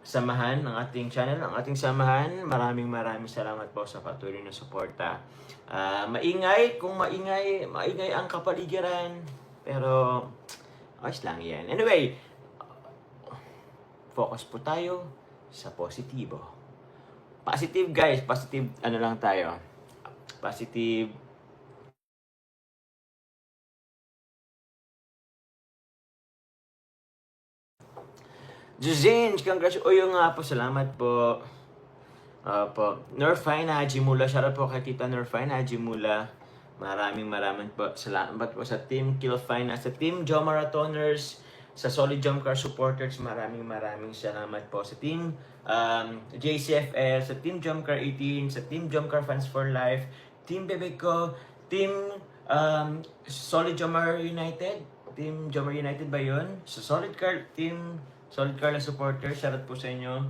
samahan, ng ating channel, ang ating samahan. Maraming salamat po sa patuloy na suporta. Maingay, kung maingay ang kapaligiran, pero ayos lang yan. Anyway, focus po tayo sa positibo. Positive guys, positive ano lang tayo. Positive Juzin, congratulations. O yung nga po, salamat po. Nerfine Hajimula, shoutout po kay Tita Nerfine Hajimula. Maraming po salamat po sa Team Killfine, sa Team Joe Marathoners, sa Solid Jump Car Supporters. Maraming salamat po sa Team JCFL, sa Team Jump Car 18, sa Team Jump Car Fans for Life, Team Bebeco, Team Solid Jomar United. Team Jomar United ba yun? Sa Team Solid Car na supporters, shoutout po sa inyo.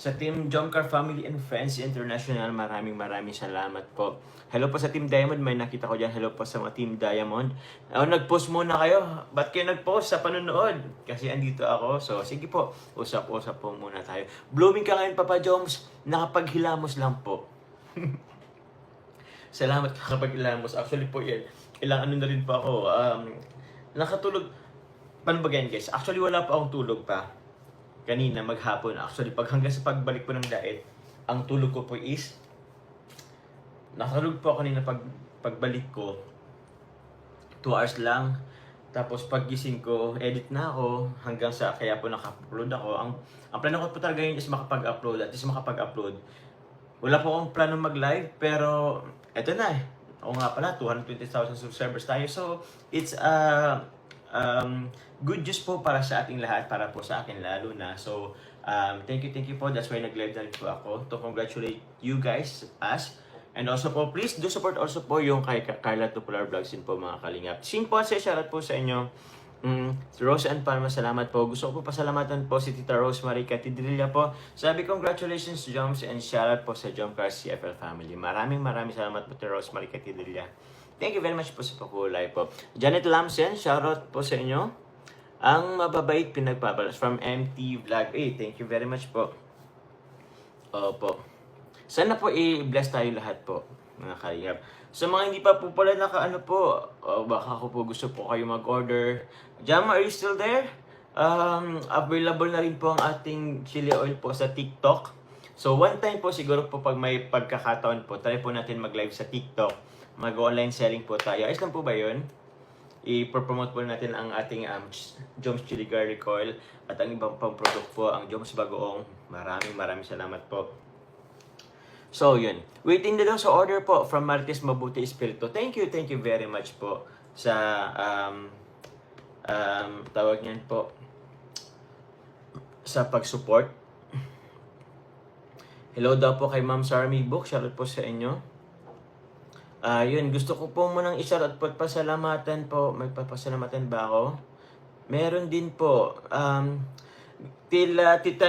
Sa Team Jomcar Family and Friends International, maraming salamat po. Hello po sa Team Diamond, may nakita ko dyan. Hello po sa mga Team Diamond. Nag-post muna kayo. Ba't kayo nag-post sa panonood? Kasi andito ako. So, sige po, usap-usap po muna tayo. Blooming ka ngayon, Papa Joms. Nakapaghilamos lang po. Salamat nakapaghilamos. Actually po yan, ilang ano na rin po ako. Nakatulog. Paano ba ganyan guys? Actually wala pa akong tulog pa. Kanina maghapon. Actually hanggang sa pagbalik po ng diet, ang tulog ko po is nakatulog po kanina pagbalik ko 2 hours lang. Tapos paggising ko, edit na ako hanggang sa kaya po naka-upload ako. Ang plano ko po talaga yun is makapag-upload. At least makapag-upload. Wala po akong plano mag-live pero eto na eh. Oo nga pala, 220,000 subscribers tayo. So, it's good news po para sa ating lahat, para po sa akin lalo na. So, thank you po. That's why nag-live na rin po ako to congratulate you guys, us. And also po, please do support also po yung kay Carla Tupular Vlogs din po mga kalingap. Sin po, shoutout po sa inyo. Rose and Palma, salamat po. Gusto ko po pasalamatan po si Tita Rosemary Catidrilla po. Sabi congratulations Joms and shoutout po sa Jomcar CFL family. Maraming salamat po Tita Rosemary Catidrilla. Thank you very much po sa pakulay po. Janet Lamsen, shoutout po sa inyo. Ang mababait pinagpapalas from MT Vlog. Thank you very much po. Opo. Sana po i-bless tayo lahat po, mga kalingap. Sa mga hindi pa po pala naka-ano po, baka ko po gusto po kayo mag-order. Jam, are you still there? Available na rin po ang ating chili oil po sa TikTok. So one time po siguro po pag may pagkakataon po, try po natin mag-live sa TikTok. Mag-online selling po tayo. Ayos lang po ba yun? I-promote po natin ang ating Joms Chili Garlic Oil at ang ibang pang product po, ang Joms Bagoong. Maraming salamat po. So, yun. Waiting na daw sa order po from Martes Mabuti Espiritu. Thank you very much po sa tawag niyan po sa pag-support. Hello daw po kay Ma'am Sarmi Book. Shoutout po sa inyo. Yun, gusto ko po munang isa at pagpasalamatan po. Magpapasalamatan ba ako? Meron din po. Tita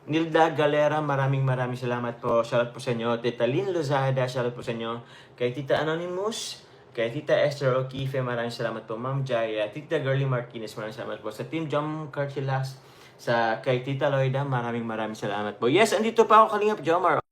Nilda Galera, maraming salamat po. Shoutout po sa inyo. Tita Lynn Lozada, shoutout po sa inyo. Kay Tita Anonymous, kay Tita Esther O'Keefe, maraming salamat po. Ma'am Jaya, Tita Girly Martinez, maraming salamat po. Sa Team Jom Carchilas, kay Tita Loida, maraming salamat po. Yes, andito pa ako kalingap Jomar.